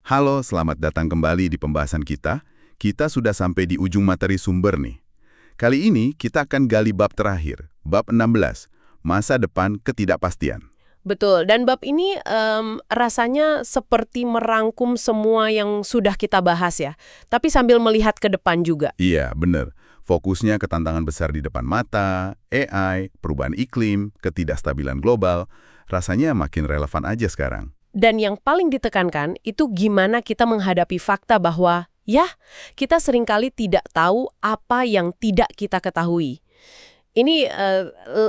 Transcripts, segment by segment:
Halo, selamat datang kembali di pembahasan kita. Kita sudah sampai di ujung materi sumber nih. Kali ini kita akan gali bab terakhir, bab 16, masa depan ketidakpastian. Betul, dan bab ini rasanya seperti merangkum semua yang sudah kita bahas ya, tapi sambil melihat ke depan juga. Iya, bener. Fokusnya ke tantangan besar di depan mata, AI, perubahan iklim, ketidakstabilan global, rasanya makin relevan aja sekarang. Dan yang paling ditekankan itu gimana kita menghadapi fakta bahwa, ya, kita seringkali tidak tahu apa yang tidak kita ketahui. Ini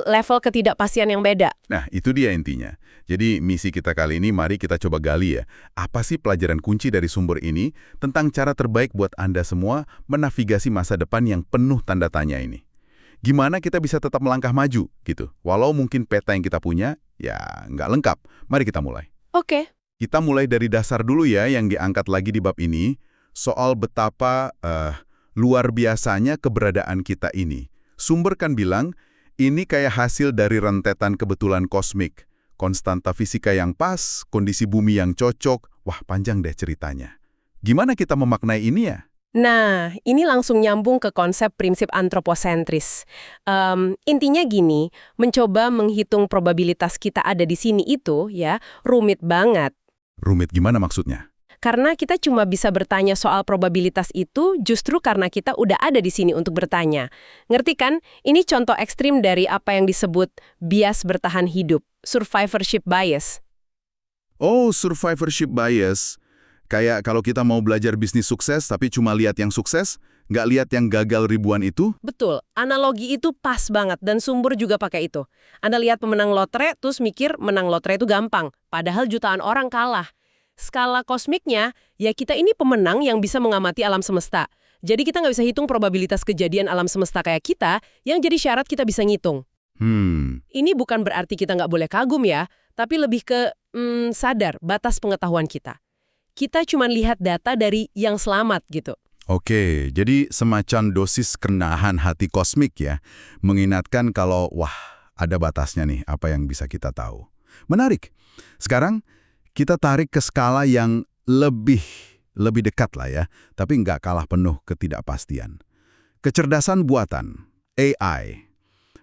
level ketidakpastian yang beda. Nah, itu dia intinya. Jadi misi kita kali ini, mari kita coba gali ya. Apa sih pelajaran kunci dari sumber ini tentang cara terbaik buat Anda semua menavigasi masa depan yang penuh tanda tanya ini? Gimana kita bisa tetap melangkah maju gitu? Walau mungkin peta yang kita punya, ya nggak lengkap. Mari kita mulai. Oke. Kita mulai dari dasar dulu ya yang diangkat lagi di bab ini, soal betapa luar biasanya keberadaan kita ini. Sumber kan bilang, ini kayak hasil dari rentetan kebetulan kosmik. Konstanta fisika yang pas, kondisi bumi yang cocok, wah panjang deh ceritanya. Gimana kita memaknai ini ya? Nah, ini langsung nyambung ke konsep prinsip antroposentris. Intinya gini, mencoba menghitung probabilitas kita ada di sini itu ya rumit banget. Rumit gimana maksudnya? Karena kita cuma bisa bertanya soal probabilitas itu justru karena kita udah ada di sini untuk bertanya. Ngerti kan? Ini contoh ekstrim dari apa yang disebut bias bertahan hidup, survivorship bias. Oh, survivorship bias. Kayak kalau kita mau belajar bisnis sukses tapi cuma lihat yang sukses, nggak lihat yang gagal ribuan itu? Betul, analogi itu pas banget dan sumber juga pakai itu. Anda lihat pemenang lotre, terus mikir menang lotre itu gampang, padahal jutaan orang kalah. Skala kosmiknya, ya kita ini pemenang yang bisa mengamati alam semesta. Jadi kita nggak bisa hitung probabilitas kejadian alam semesta kayak kita, yang jadi syarat kita bisa ngitung. Ini bukan berarti kita nggak boleh kagum ya, tapi lebih ke sadar batas pengetahuan kita. Kita cuma lihat data dari yang selamat gitu. Oke, jadi semacam dosis kerenahan hati kosmik ya, mengingatkan kalau, wah, ada batasnya nih apa yang bisa kita tahu. Menarik. Sekarang, kita tarik ke skala yang lebih dekat lah ya, tapi nggak kalah penuh ketidakpastian. Kecerdasan buatan, AI.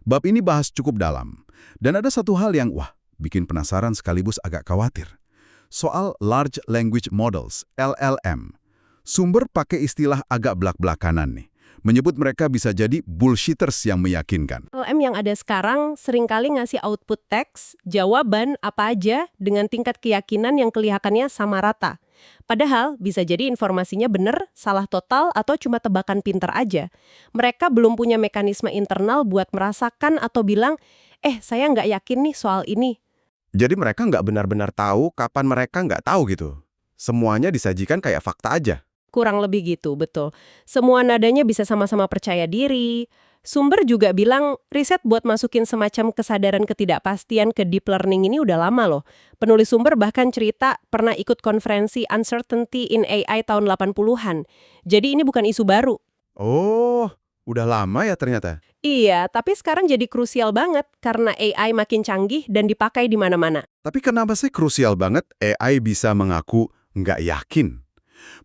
Bab ini bahas cukup dalam. Dan ada satu hal yang, wah, bikin penasaran sekaligus agak khawatir. Soal Large Language Models, LLM. Sumber pakai istilah agak belak-belakan nih. Menyebut mereka bisa jadi bullshitters yang meyakinkan. LLM yang ada sekarang seringkali ngasih output teks, jawaban apa aja dengan tingkat keyakinan yang kelihatannya sama rata. Padahal bisa jadi informasinya benar, salah total, atau cuma tebakan pinter aja. Mereka belum punya mekanisme internal buat merasakan atau bilang, saya nggak yakin nih soal ini. Jadi mereka nggak benar-benar tahu kapan mereka nggak tahu gitu. Semuanya disajikan kayak fakta aja. Kurang lebih gitu, betul. Semua nadanya bisa sama-sama percaya diri. Sumber juga bilang riset buat masukin semacam kesadaran ketidakpastian ke deep learning ini udah lama loh. Penulis sumber bahkan cerita pernah ikut konferensi Uncertainty in AI tahun 80-an. Jadi ini bukan isu baru. Oh, udah lama ya ternyata. Iya, tapi sekarang jadi krusial banget karena AI makin canggih dan dipakai di mana-mana. Tapi kenapa sih krusial banget AI bisa mengaku nggak yakin?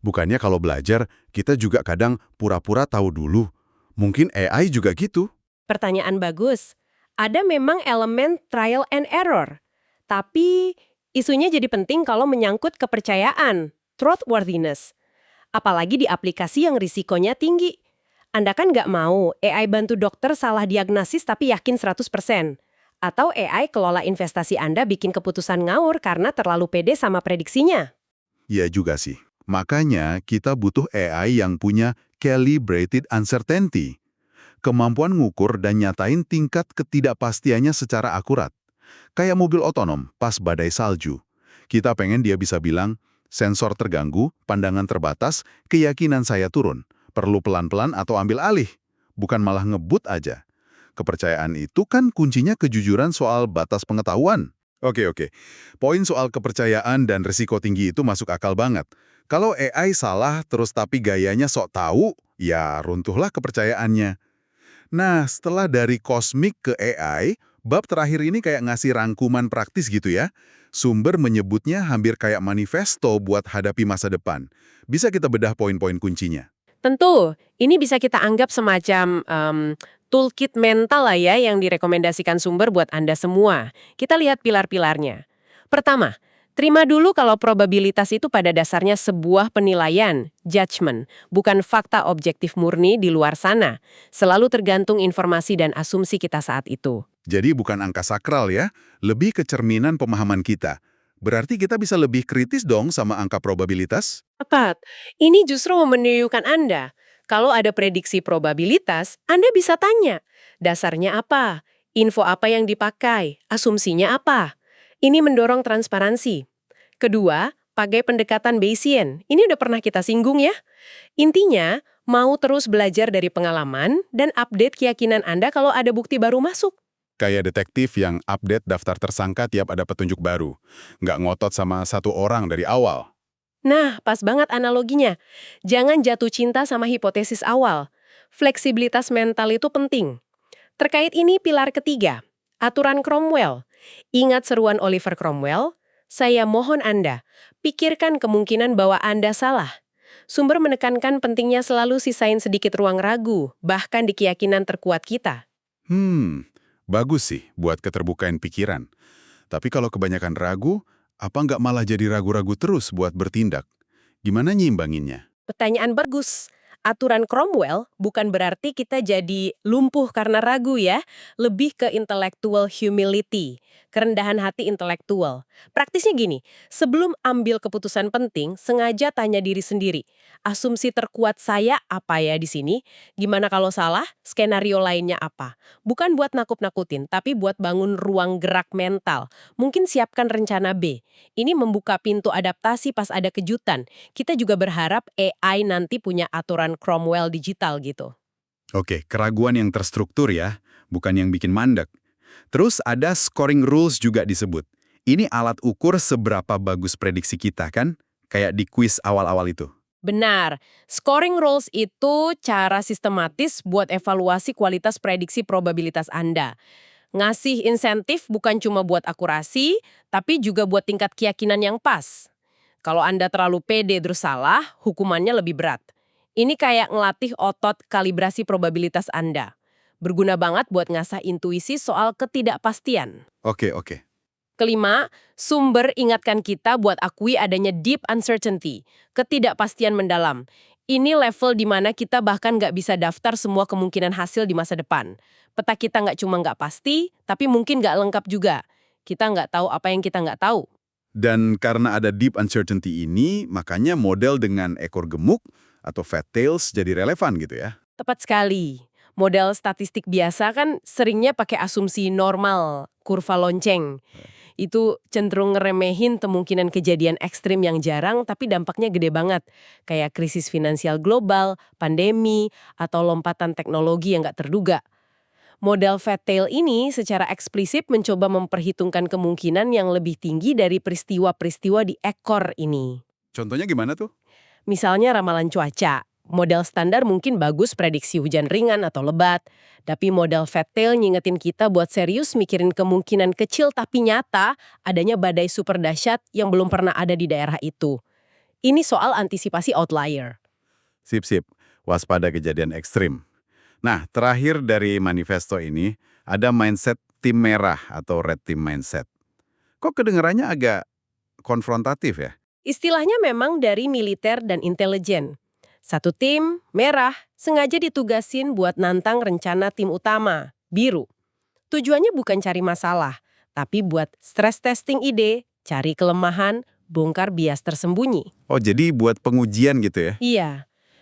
Bukannya kalau belajar, kita juga kadang pura-pura tahu dulu. Mungkin AI juga gitu. Pertanyaan bagus. Ada memang elemen trial and error. Tapi isunya jadi penting kalau menyangkut kepercayaan, trustworthiness. Apalagi di aplikasi yang risikonya tinggi. Anda kan nggak mau AI bantu dokter salah diagnosis tapi yakin 100%. Atau AI kelola investasi Anda bikin keputusan ngawur karena terlalu pede sama prediksinya. Iya juga sih. Makanya kita butuh AI yang punya calibrated uncertainty. Kemampuan ngukur dan nyatain tingkat ketidakpastiannya secara akurat. Kayak mobil otonom pas badai salju. Kita pengen dia bisa bilang, sensor terganggu, pandangan terbatas, keyakinan saya turun. Perlu pelan-pelan atau ambil alih. Bukan malah ngebut aja. Kepercayaan itu kan kuncinya kejujuran soal batas pengetahuan. Oke. Poin soal kepercayaan dan risiko tinggi itu masuk akal banget. Kalau AI salah terus tapi gayanya sok tahu, ya runtuhlah kepercayaannya. Nah, setelah dari kosmik ke AI, bab terakhir ini kayak ngasih rangkuman praktis gitu ya. Sumber menyebutnya hampir kayak manifesto buat hadapi masa depan. Bisa kita bedah poin-poin kuncinya? Tentu, ini bisa kita anggap semacam toolkit mental lah ya yang direkomendasikan sumber buat Anda semua. Kita lihat pilar-pilarnya. Pertama, terima dulu kalau probabilitas itu pada dasarnya sebuah penilaian, judgment, bukan fakta objektif murni di luar sana. Selalu tergantung informasi dan asumsi kita saat itu. Jadi bukan angka sakral ya, lebih ke cerminan pemahaman kita. Berarti kita bisa lebih kritis dong sama angka probabilitas? Tepat. Ini justru menunjukkan Anda. Kalau ada prediksi probabilitas, Anda bisa tanya, dasarnya apa? Info apa yang dipakai? Asumsinya apa? Ini mendorong transparansi. Kedua, pakai pendekatan Bayesian. Ini udah pernah kita singgung ya. Intinya, mau terus belajar dari pengalaman dan update keyakinan Anda kalau ada bukti baru masuk. Kayak detektif yang update daftar tersangka tiap ada petunjuk baru. Nggak ngotot sama satu orang dari awal. Nah, pas banget analoginya. Jangan jatuh cinta sama hipotesis awal. Fleksibilitas mental itu penting. Terkait ini pilar ketiga, aturan Cromwell. Ingat seruan Oliver Cromwell? Saya mohon Anda, pikirkan kemungkinan bahwa Anda salah. Sumber menekankan pentingnya selalu sisain sedikit ruang ragu, bahkan di keyakinan terkuat kita. Bagus sih buat keterbukaan pikiran. Tapi kalau kebanyakan ragu, apa nggak malah jadi ragu-ragu terus buat bertindak? Gimana nyimbanginnya? Pertanyaan bagus. Aturan Cromwell bukan berarti kita jadi lumpuh karena ragu ya, lebih ke intellectual humility, kerendahan hati intelektual. Praktisnya gini, sebelum ambil keputusan penting, sengaja tanya diri sendiri, asumsi terkuat saya apa ya di sini? Gimana kalau salah? Skenario lainnya apa? Bukan buat nakut-nakutin, tapi buat bangun ruang gerak mental. Mungkin siapkan rencana B. Ini membuka pintu adaptasi pas ada kejutan. Kita juga berharap AI nanti punya aturan Cromwell digital gitu. Oke, keraguan yang terstruktur ya, bukan yang bikin mandek. Terus ada scoring rules juga disebut. Ini alat ukur seberapa bagus prediksi kita kan? Kayak di kuis awal-awal itu. Benar, scoring rules itu cara sistematis buat evaluasi kualitas prediksi probabilitas Anda. Ngasih insentif bukan cuma buat akurasi, tapi juga buat tingkat keyakinan yang pas. Kalau Anda terlalu pede terus salah, hukumannya lebih berat. Ini kayak ngelatih otot kalibrasi probabilitas Anda. Berguna banget buat ngasah intuisi soal ketidakpastian. Oke. Kelima, sumber ingatkan kita buat akui adanya deep uncertainty, ketidakpastian mendalam. Ini level di mana kita bahkan nggak bisa daftar semua kemungkinan hasil di masa depan. Peta kita nggak cuma nggak pasti, tapi mungkin nggak lengkap juga. Kita nggak tahu apa yang kita nggak tahu. Dan karena ada deep uncertainty ini, makanya model dengan ekor gemuk atau fat tails jadi relevan gitu ya. Tepat sekali. Model statistik biasa kan seringnya pakai asumsi normal, kurva lonceng. Itu cenderung ngeremehin kemungkinan kejadian ekstrim yang jarang tapi dampaknya gede banget. Kayak krisis finansial global, pandemi, atau lompatan teknologi yang nggak terduga. Model fat tail ini secara eksplisit mencoba memperhitungkan kemungkinan yang lebih tinggi dari peristiwa-peristiwa di ekor ini. Contohnya gimana tuh? Misalnya ramalan cuaca. Model standar mungkin bagus prediksi hujan ringan atau lebat, tapi model fat tail ngingetin kita buat serius mikirin kemungkinan kecil tapi nyata adanya badai super dahsyat yang belum pernah ada di daerah itu. Ini soal antisipasi outlier. Sip, waspada kejadian ekstrim. Nah, terakhir dari manifesto ini, ada mindset tim merah atau red team mindset. Kok kedengarannya agak konfrontatif ya? Istilahnya memang dari militer dan intelijen. Satu tim, merah, sengaja ditugasin buat nantang rencana tim utama, biru. Tujuannya bukan cari masalah, tapi buat stress testing ide, cari kelemahan, bongkar bias tersembunyi. Oh, jadi buat pengujian gitu ya? Iya.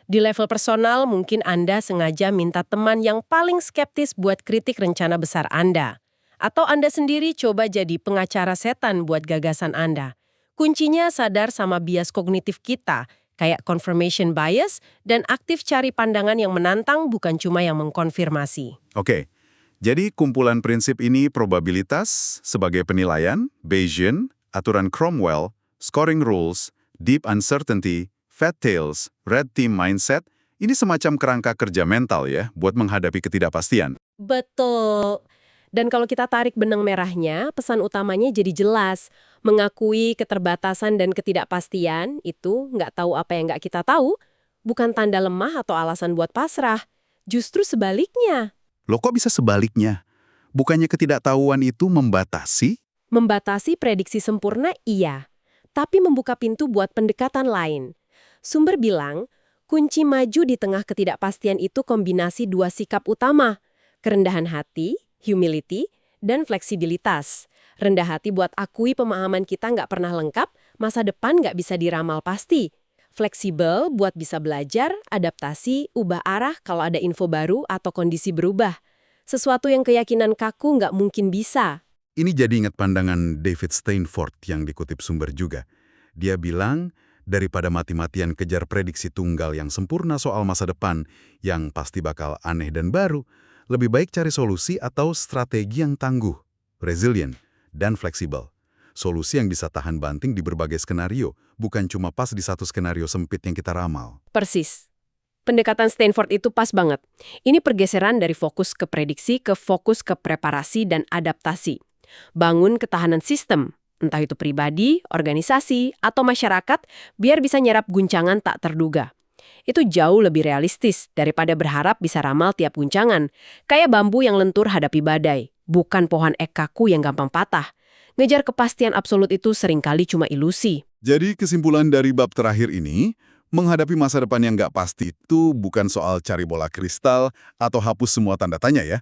Di level personal, mungkin Anda sengaja minta teman yang paling skeptis buat kritik rencana besar Anda. Atau Anda sendiri coba jadi pengacara setan buat gagasan Anda. Kuncinya sadar sama bias kognitif kita, kayak confirmation bias, dan aktif cari pandangan yang menantang bukan cuma yang mengkonfirmasi. Oke, jadi kumpulan prinsip ini probabilitas sebagai penilaian, Bayesian, aturan Cromwell, scoring rules, deep uncertainty, fat tails, red team mindset, ini semacam kerangka kerja mental ya buat menghadapi ketidakpastian. Betul. Dan kalau kita tarik benang merahnya, pesan utamanya jadi jelas. Mengakui keterbatasan dan ketidakpastian itu nggak tahu apa yang nggak kita tahu, bukan tanda lemah atau alasan buat pasrah. Justru sebaliknya. Loh kok bisa sebaliknya? Bukannya ketidaktahuan itu membatasi? Membatasi prediksi sempurna iya, tapi membuka pintu buat pendekatan lain. Sumber bilang, kunci maju di tengah ketidakpastian itu kombinasi dua sikap utama, kerendahan hati, humility, dan fleksibilitas. Rendah hati buat akui pemahaman kita nggak pernah lengkap, masa depan nggak bisa diramal pasti. Fleksibel buat bisa belajar, adaptasi, ubah arah kalau ada info baru atau kondisi berubah. Sesuatu yang keyakinan kaku nggak mungkin bisa. Ini jadi ingat pandangan David Steinfort yang dikutip sumber juga. Dia bilang, daripada mati-matian kejar prediksi tunggal yang sempurna soal masa depan, yang pasti bakal aneh dan baru, lebih baik cari solusi atau strategi yang tangguh, resilient, dan fleksibel. Solusi yang bisa tahan banting di berbagai skenario, bukan cuma pas di satu skenario sempit yang kita ramal. Persis. Pendekatan Stanford itu pas banget. Ini pergeseran dari fokus ke prediksi ke fokus ke preparasi dan adaptasi. Bangun ketahanan sistem, entah itu pribadi, organisasi, atau masyarakat, biar bisa nyerap guncangan tak terduga. Itu jauh lebih realistis daripada berharap bisa ramal tiap guncangan. Kayak bambu yang lentur hadapi badai, bukan pohon ek kaku yang gampang patah. Ngejar kepastian absolut itu seringkali cuma ilusi. Jadi kesimpulan dari bab terakhir ini, menghadapi masa depan yang nggak pasti itu bukan soal cari bola kristal atau hapus semua tanda tanya ya.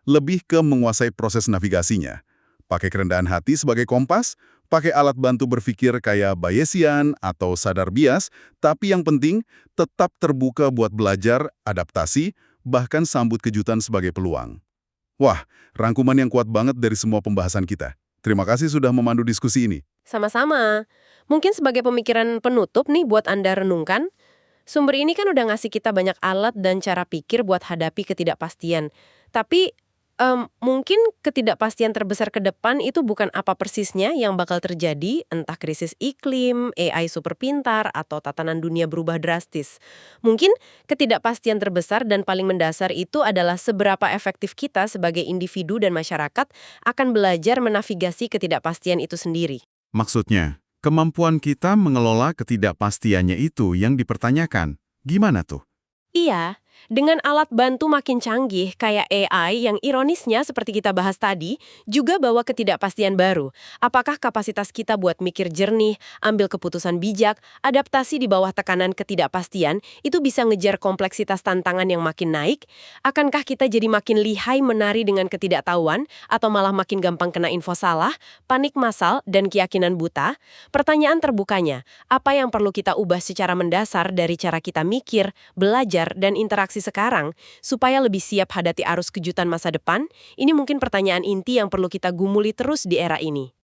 Lebih ke menguasai proses navigasinya. Pakai kerendahan hati sebagai kompas, pakai alat bantu berpikir kayak Bayesian atau sadar bias, tapi yang penting tetap terbuka buat belajar, adaptasi, bahkan sambut kejutan sebagai peluang. Wah, rangkuman yang kuat banget dari semua pembahasan kita. Terima kasih sudah memandu diskusi ini. Sama-sama. Mungkin sebagai pemikiran penutup nih buat Anda renungkan, sumber ini kan udah ngasih kita banyak alat dan cara pikir buat hadapi ketidakpastian. Tapi mungkin ketidakpastian terbesar ke depan itu bukan apa persisnya yang bakal terjadi, entah krisis iklim, AI super pintar, atau tatanan dunia berubah drastis. Mungkin ketidakpastian terbesar dan paling mendasar itu adalah seberapa efektif kita sebagai individu dan masyarakat akan belajar menavigasi ketidakpastian itu sendiri. Maksudnya, kemampuan kita mengelola ketidakpastiannya itu yang dipertanyakan. Gimana tuh? Iya, dengan alat bantu makin canggih kayak AI yang ironisnya seperti kita bahas tadi, juga bawa ketidakpastian baru. Apakah kapasitas kita buat mikir jernih, ambil keputusan bijak, adaptasi di bawah tekanan ketidakpastian, itu bisa ngejar kompleksitas tantangan yang makin naik? Akankah kita jadi makin lihai menari dengan ketidaktahuan, atau malah makin gampang kena info salah, panik massal, dan keyakinan buta? Pertanyaan terbukanya, apa yang perlu kita ubah secara mendasar dari cara kita mikir, belajar, dan interaksi sekarang supaya lebih siap hadapi arus kejutan masa depan? Ini mungkin pertanyaan inti yang perlu kita gumuli terus di era ini.